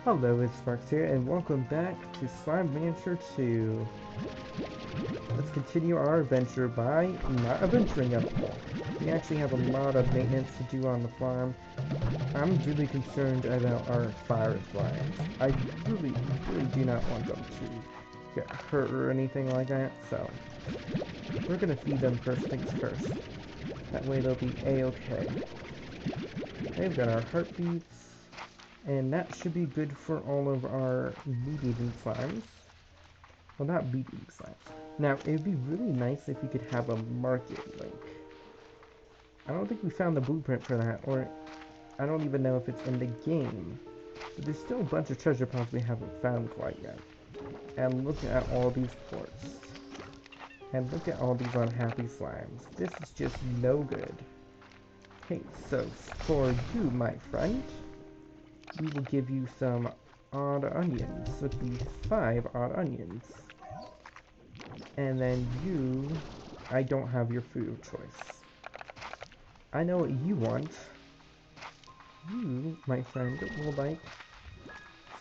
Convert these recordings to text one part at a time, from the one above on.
Hello, it's Sparks here, and welcome back to Slime Rancher 2. Let's continue our adventure by not adventuring at all. We actually have a lot of maintenance to do on the farm. I'm really concerned about our fire slimes. I really do not want them to get hurt or anything like that, so we're gonna feed them first things first. That way they'll be a-okay. They've got our heartbeats, and that should be good for all of our meat-eating slimes. Well, not meat-eating slimes. Now, it would be really nice if we could have a market link. I don't think we found the blueprint for that, or I don't even know if it's in the game. But there's still a bunch of treasure pods we haven't found quite yet. And look at all these ports. And look at all these unhappy slimes. This is just no good. Hey, so for you, my friend, we will give you some odd onions. So it'd be 5 odd onions. And then you, I don't have your food of choice. I know what you want. You, my friend, will like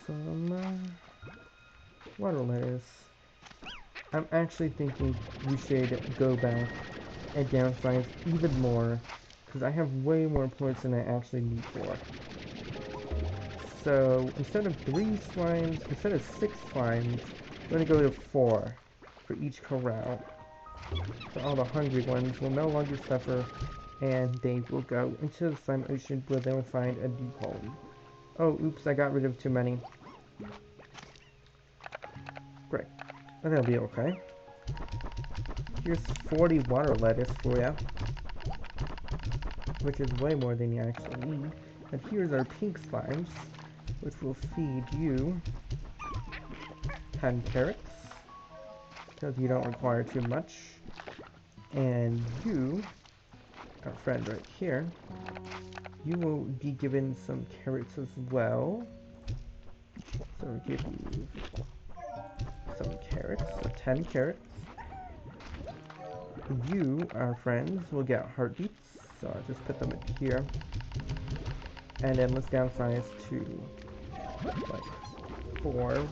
some water lettuce. I'm actually thinking we should go back and downsize even more, because I have way more points than I actually need for. So instead of 6 slimes, we're going to go to 4 for each corral. So all the hungry ones will no longer suffer, and they will go into the slime ocean where they will find a new home. Oh, oops, I got rid of too many. Great. But that'll be okay. Here's 40 water lettuce for you, which is way more than you actually need. And here's our pink slimes, which will feed you 10 carrots, because you don't require too much. And you, our friend right here, you will be given some carrots as well. So we'll give you some carrots, so 10 carrots. You, our friends, will get heartbeats, so I'll just put them in here. And then let's downsize to like 4.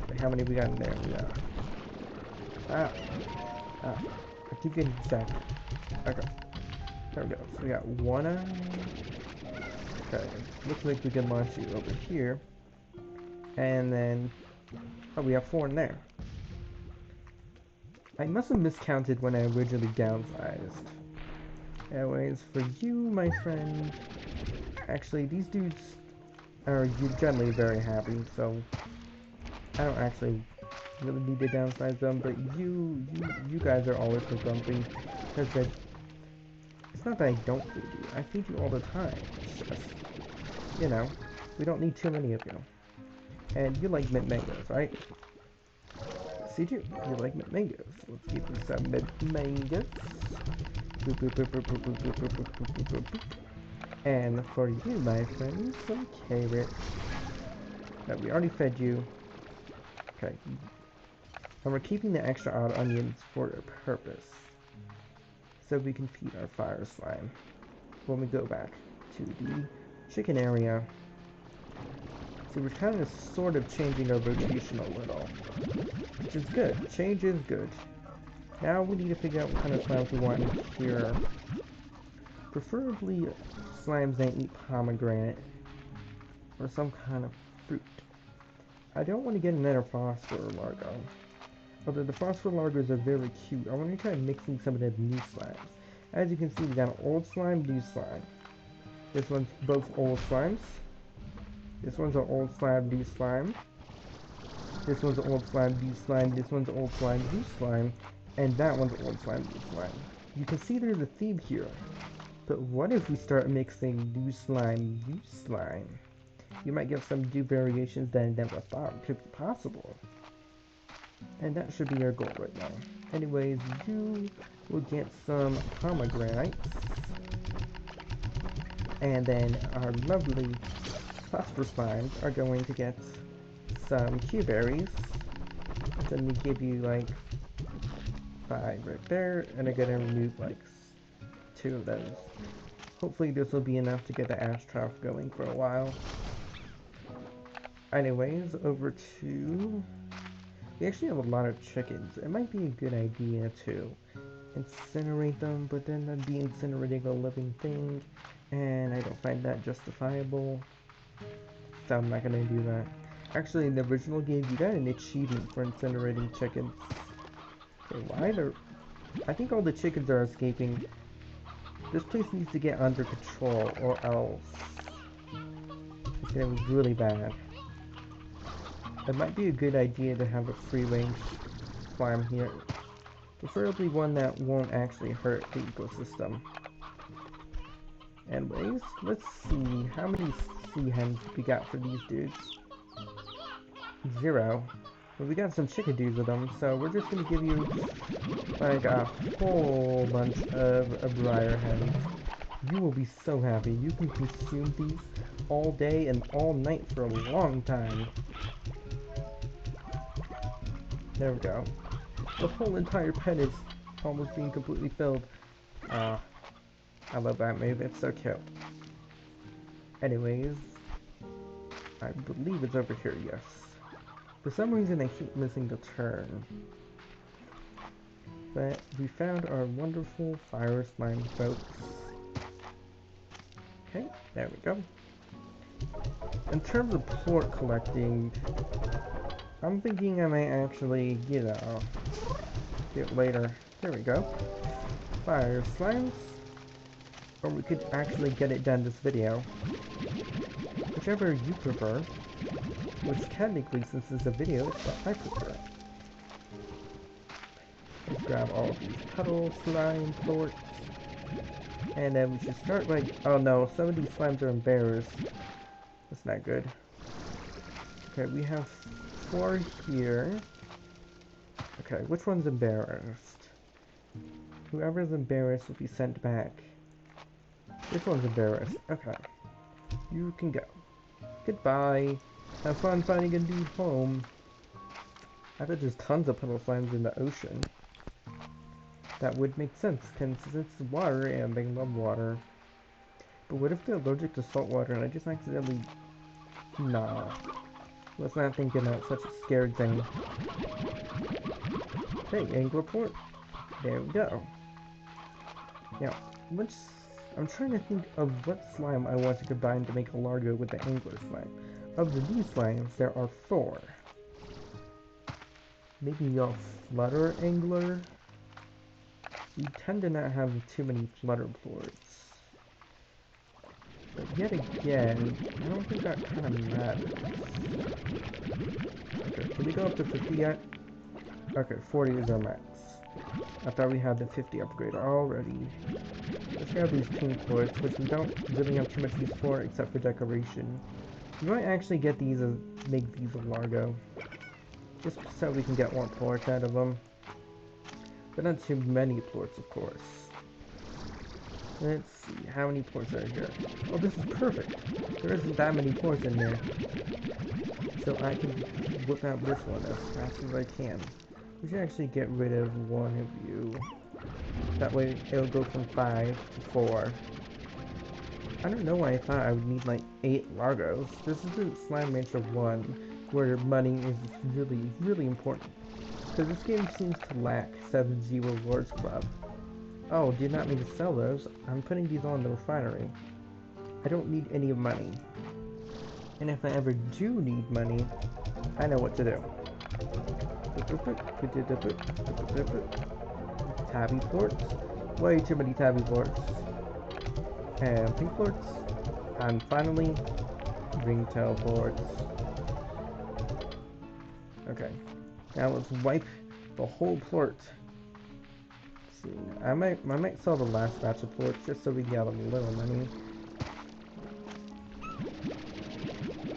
Wait, how many we got in there? We got I keep getting distracted. Okay, there we go. So we got 1 okay, looks like we can launch you over here. And then, oh, we have 4 in there. I must have miscounted when I originally downsized. Anyways, for you, my friend, actually, these dudes are generally very happy, so I don't actually really need to downsize them, but you guys are always so grumpy, because it's not that I don't feed you, I feed you all the time, it's just, you know, we don't need too many of you. And you like mint mangoes, right? Yes, you do. You like mint mangoes. Let's give you some mint mangoes. Boop, boop, boop, boop, boop, boop, boop, boop, boop, boop, boop, boop. And for you, my friend, some carrots. That we already fed you. Okay. And we're keeping the extra odd onions for a purpose. So we can feed our fire slime when we go back to the chicken area. So we're kind of sort of changing our rotation a little, which is good. Change is good. Now we need to figure out what kind of slimes we want in here. Preferably slimes that eat pomegranate or some kind of fruit. I don't want to get another phosphor largo. Although the phosphor largos are very cute, I want to try mixing some of the new slimes. As you can see, we got an old slime, new slime. This one's both old slimes. This one's an old slime, new slime. This one's an old slime, new slime. This one's an old slime, new slime. And that one's old slime, new slime. You can see there's a theme here. But what if we start mixing new slime, new slime? You might get some new variations that I never thought could be possible. And that should be our goal right now. Anyways, you will get some pomegranates. And then our lovely phosphor slimes are going to get some Q-berries. So let me give you like 5 right there, and I'm gonna remove like 2 of those. Hopefully this will be enough to get the ash trough going for a while. Anyways, over to... We actually have a lot of chickens. It might be a good idea to incinerate them, but then I'd be incinerating a living thing, and I don't find that justifiable, so I'm not gonna do that. Actually, in the original game, you got an achievement for incinerating chickens. Okay, why are... I think all the chickens are escaping. This place needs to get under control, or else it's gonna be really bad. It might be a good idea to have a free-range slime here. Preferably one that won't actually hurt the ecosystem. Anyways, let's see how many sea hens we got for these dudes. 0. But we got some chickadees with them, so we're just gonna give you like a whole bunch of briar hens. You will be so happy. You can consume these all day and all night for a long time. There we go. The whole entire pen is almost being completely filled. Ah, I love that move. It's so cute. Anyways, I believe it's over here, yes. For some reason, I keep missing the turn. But we found our wonderful fire slime, folks. Okay, there we go. In terms of plort collecting, I'm thinking I might actually, you know, do it later. There we go. Fire slimes. Or we could actually get it done this video. Whichever you prefer. Which technically, since it's a video, it's what I prefer. Let's grab all of these puddle slime plorts. And then we should start by... Oh no, some of these slimes are embarrassed. That's not good. Okay, we have 4 here. Okay, which one's embarrassed? Whoever's embarrassed will be sent back. This one's embarrassed. Okay. You can go. Goodbye. Have fun finding a new home. I bet there's tons of puddle slimes in the ocean. That would make sense, since it's water and they love water. But what if they're allergic to salt water and I just accidentally... Nah. Let's not think about such a scared thing. Hey, anglerport. There we go. Now, I'm trying to think of what slime I want to combine to make a Largo with the angler slime. Of these slimes, there are 4. Maybe a flutter angler? We tend to not have too many flutter plorts. But yet again, I don't think that kind of matters. Okay, can we go up to 50 yet? Okay, 40 is our max. I thought we had the 50 upgrade already. Let's grab these pink plorts, which we don't really have too much use for except for decoration. We might actually get these and make these a Largo. Just so we can get more plorts out of them. But not too many plorts, of course. Let's see, how many plorts are here? Oh, this is perfect! There isn't that many plorts in here. So I can whip out this one as fast as I can. We should actually get rid of one of you. That way it'll go from 5 to 4. I don't know why I thought I would need like 8 Largos. This isn't Slime Rancher 1, where money is really, really important. Because this game seems to lack 7G Rewards Club. Oh, did not mean to sell those. I'm putting these on the refinery. I don't need any money. And if I ever do need money, I know what to do. Tabby plorts. Way too many tabby plorts. And pink plorts. And finally, ringtail plorts. Okay. Now let's wipe the whole plort. Let's see. I might sell the last batch of plorts just so we get a little money.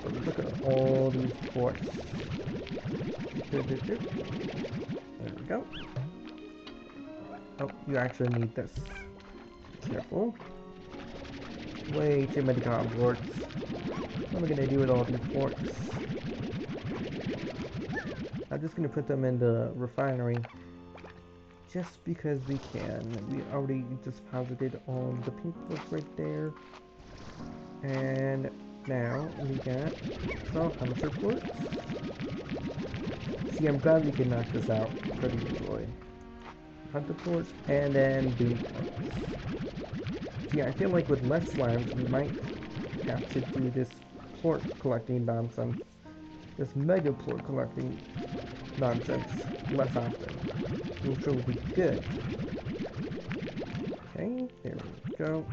But look at all these plorts. There we go. Oh, you actually need this. Be careful. Way too many cotton plorts. What am I gonna do with all these plorts? I'm just gonna put them in the refinery. Just because we can. We already deposited all the pink plorts right there. And Now we got the hunter ports. See, I'm glad we can knock this out pretty easily. Hunter ports and then boom ports. See, I feel like with less slimes, we might have to do this port collecting nonsense. This mega port collecting nonsense less often, which will be good. Okay, there we go.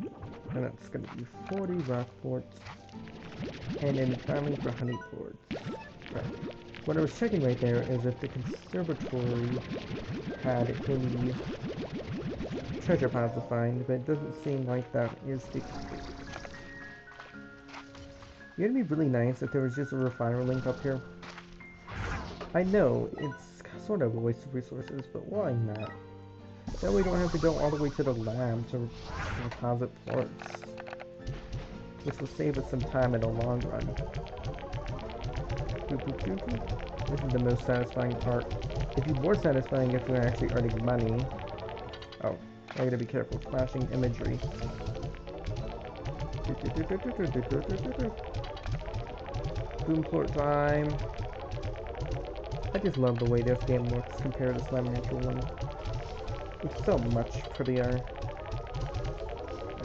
And that's going to be 40 rock ports. And then finally for honey ports. Okay. What I was checking right there is if the conservatory had any treasure pods to find, but it doesn't seem like that is the case. It'd be really nice if there was just a refiner link up here. I know, it's sort of a waste of resources, but why not? That way we don't have to go all the way to the lab to deposit ports, which will save us some time in the long run. Boop, boop, boop, boop. This is the most satisfying part. It'd be more satisfying if we were actually earning money. Oh, I gotta be careful. Flashing imagery. Boom port time. I just love the way this game looks compared to Slime Rancher 1. It's so much prettier.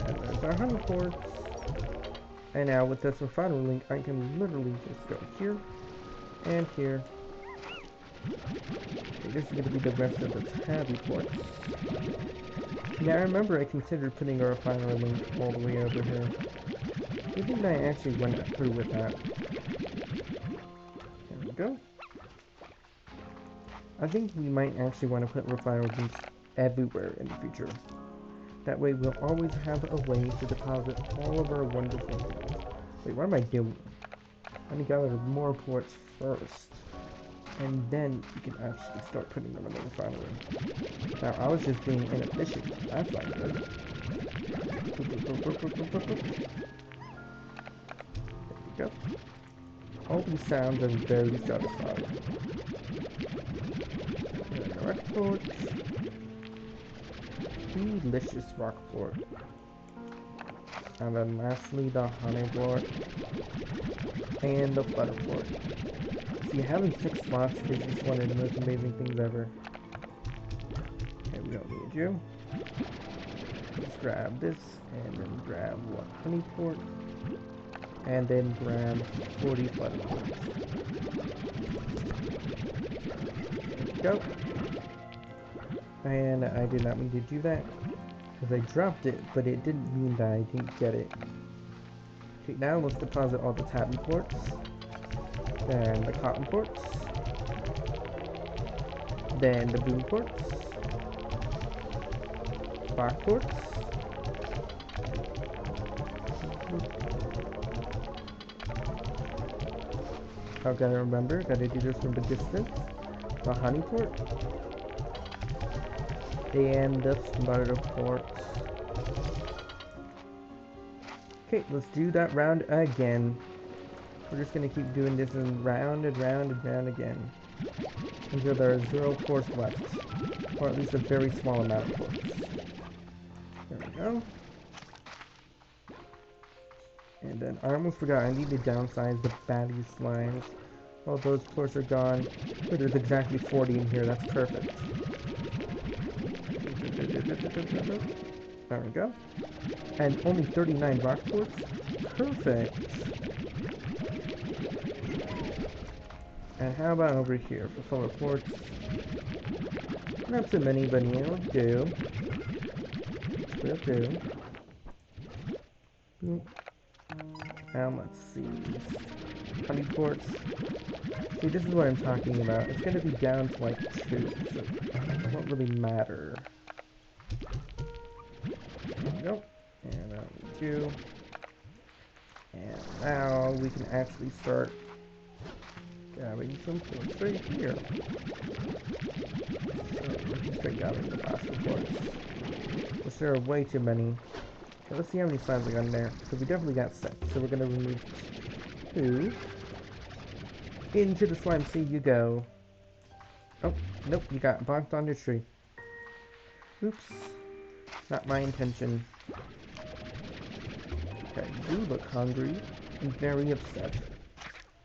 And there's our honey ports. And now with this refiner link, I can literally just go here and here. Okay, this is going to be the rest of the tabby ports. Now I remember I considered putting a refiner link all the way over here. I think I actually went through with that. There we go. I think we might actually want to put refiner links everywhere in the future. That way we'll always have a way to deposit all of our wonderful things. Wait, what am I doing? I need to gather more ports first. And then we can actually start putting them in the refinery. Now, I was just being inefficient. That's not good. There we go. All these sounds are very satisfying. And the rock port. Delicious rock port. And then lastly, the honey port. And the butter port. See, having 6 slots is just one of the most amazing things ever. Okay, we don't need you. Let's grab this, and then grab what? Honey port. And then grab 40 butter ports. There we go. And I did not mean to do that, because I dropped it, but it didn't mean that I didn't get it. Okay, now let's deposit all the tabby ports. Then the cotton ports. Then the boom ports. Rock ports. I've got to remember, gotta do this from the distance. The honey port. And the flutter ports. Okay, let's do that round again. We're just gonna keep doing this in round and round and round again. Until there are 0 ports left. Or at least a very small amount of ports. There we go. And then I almost forgot, I need to downsize the baddie slimes. All those ports are gone. But there's exactly 40 in here, that's perfect. There we go. And only 39 rock ports? Perfect. And how about over here for filler ports? Not too many, but it'll do. Will do. And let's see. Honey ports. See, this is what I'm talking about. It's going to be down to like 2, so it won't really matter. Nope. And 2. And now we can actually start gathering some ports right here. So we can start gathering the pasta ports. Which there are way too many. So let's see how many slimes we got in there. So we definitely got 6. So we're going to remove 2. Into the slime sea you go. Oh, nope, you got bonked on your tree. Oops. Not my intention. Okay, you look hungry. very upset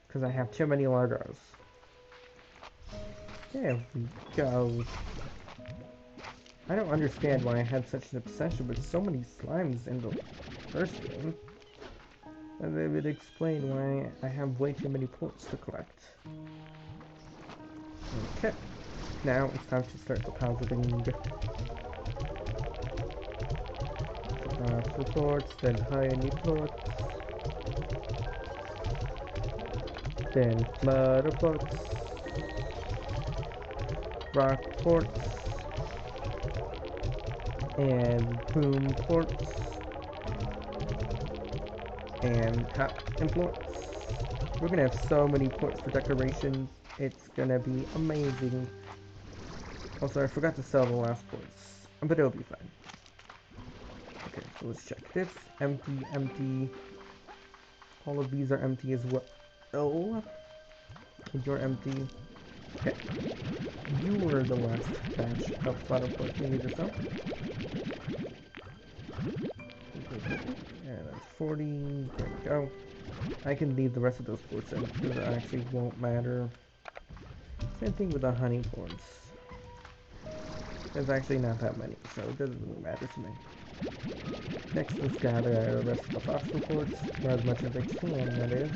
because I have too many Largos. There we go. I don't understand why I had such an obsession with so many slimes in the first game. And they would explain why I have way too many ports to collect. Okay, now it's time to start depositing. Ports, then tiny ports, then mud ports, rock ports, and boom ports, and cotton ports. We're gonna have so many ports for decorations, it's gonna be amazing. Also, I forgot to sell the last ports, but it'll be fine. Okay, so let's check this. Empty, empty. All of these are empty as well. Oh, and you're empty. Okay, you were the last batch of flower ports we need to sell. Yeah, that's 40. There we go. I can leave the rest of those ports in because it actually won't matter. Same thing with the honey ports. There's actually not that many, so it doesn't really matter to me. Next, let's gather the rest of the phosphor ports, or as much as I can, that is.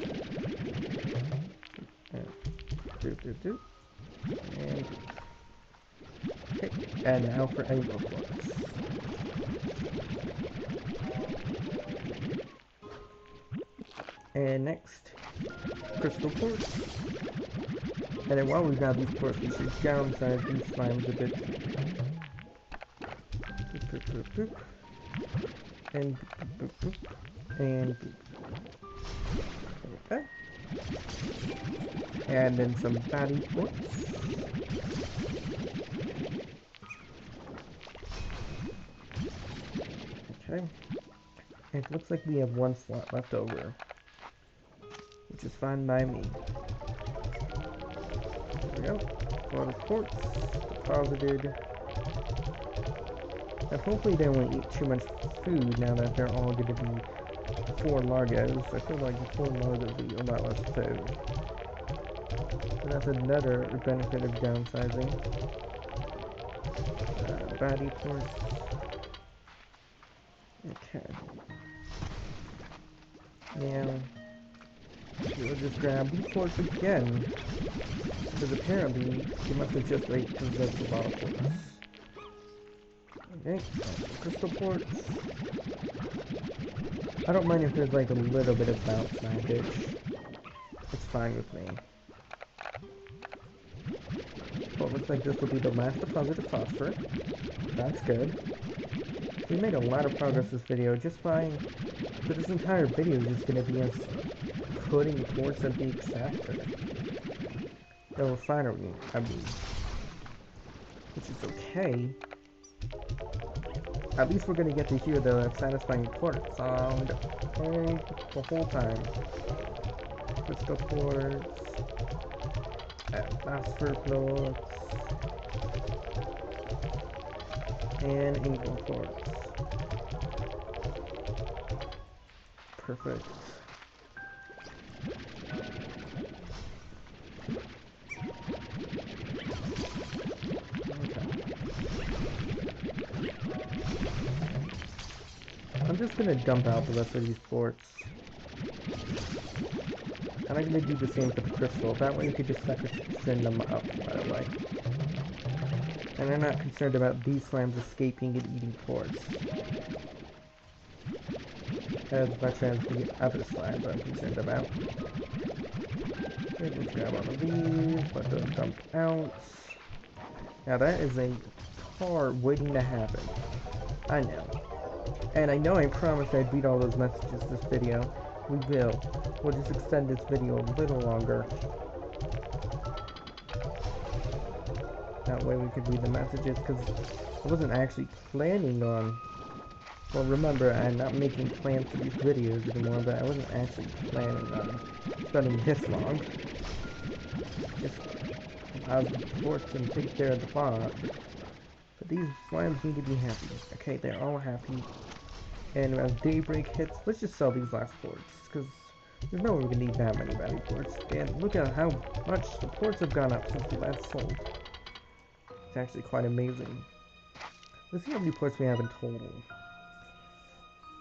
Doop, doop, doop. And okay, and now for angle ports. And next, crystal ports. And then while we've got these ports, we should downsize these slimes a bit. Boop, boop, boop, boop. And boop, boop, boop, boop. And boop. There we go. And then some fatty ports. Okay. It looks like we have one slot left over, which is fine by me. There we go. Flood of ports deposited. And hopefully they won't eat too much food now that they're all going to be 4 Largos. I feel like 4 Largos would be a lot less food. But that's another benefit of downsizing. Batty ports. Okay. Now, we'll just grab these ports again. Because apparently, you must have just ate because that's a lot of ports. Okay, crystal ports. I don't mind if there's like a little bit of bounce magic. It's fine with me. Well, it looks like this will be the last deposit of phosphor. That's good. We made a lot of progress this video just by... But this entire video is just going to be us putting ports at the extractor. The refinery, I mean. Which is okay. At least we're going to get to hear the satisfying port sound the whole time. Crystal ports. Phosphor ports. And ingot ports. Perfect. Okay. I'm just gonna dump out the rest of these ports. And I'm gonna do the same for the crystal. That way you could just section them up right away. And I'm not concerned about these slimes escaping and eating ports. As much as the other slimes I'm concerned about. Okay, let's grab all of these, let those dump out. Now that is a car waiting to happen. I know. And I know I promised I'd read all those messages this video. We will. We'll just extend this video a little longer. That way we could read the messages, because I wasn't actually planning on... Well, remember, I'm not making plans for these videos anymore, but I wasn't actually planning on spending this long. Just deposit the ports and take care of the fog. But these slimes need to be happy. Okay, they're all happy. And as daybreak hits, let's just sell these last ports, because There's no way we're gonna need that many value ports. And look at how much the ports have gone up since we last sold. It's actually quite amazing. Let's see how many ports we have in total.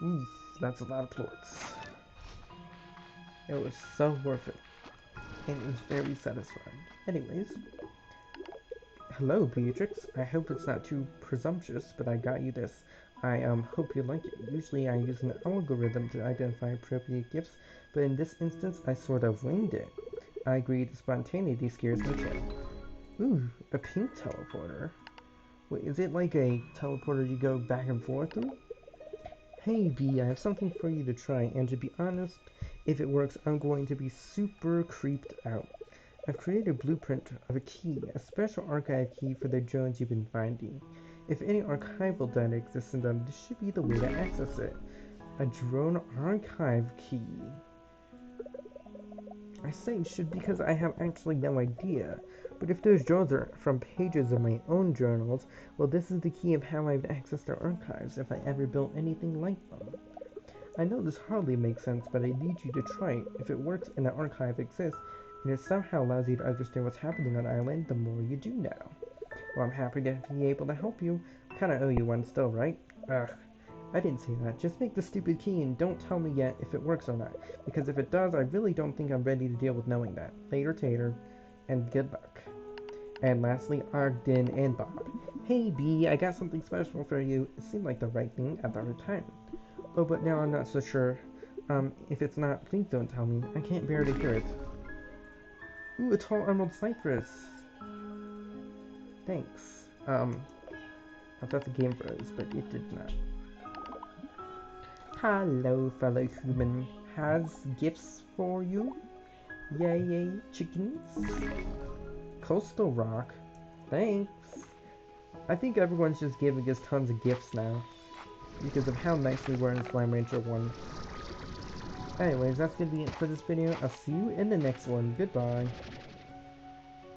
Oof, that's a lot of ports. It was so worth it. And it was very satisfying. Anyways, hello Beatrix. I hope it's not too presumptuous, but I got you this. I hope you like it. Usually I use an algorithm to identify appropriate gifts, but in this instance I sort of winged it. I agree, the spontaneity scares me too. Ooh, a pink teleporter. Wait, is it like a teleporter you go back and forth through? Hey B, I have something for you to try, and to be honest, if it works, I'm going to be super creeped out. I've created a blueprint of a key, a special archive key for the drones you've been finding. If any archival data exists in them, this should be the way to access it. A drone archive key. I say should because I have actually no idea. But if those drones are from pages of my own journals, well, this is the key of how I've accessed their archives if I ever built anything like them. I know this hardly makes sense, but I need you to try it. If it works and the archive exists, and it somehow allows you to understand what's happening on the island, the more you do know. Well, I'm happy to be able to help you. Kinda owe you one still, right? Ugh. I didn't say that. Just make the stupid key and don't tell me yet if it works or not. Because if it does, I really don't think I'm ready to deal with knowing that. Later, Tater. And good luck. And lastly, Ogden and Bob. Hey, B, I got something special for you. It seemed like the right thing at the right time. Oh, but now I'm not so sure. If it's not, please don't tell me. I can't bear to hear it. Ooh, a tall emerald cypress. Thanks. I thought the game froze, but it did not. Hello, fellow human. Has gifts for you? Yay, yay, chickens. Coastal rock. Thanks. I think everyone's just giving us tons of gifts now. Because of how nice we were in Slime Rancher 1. Anyways, that's gonna be it for this video. I'll see you in the next one. Goodbye.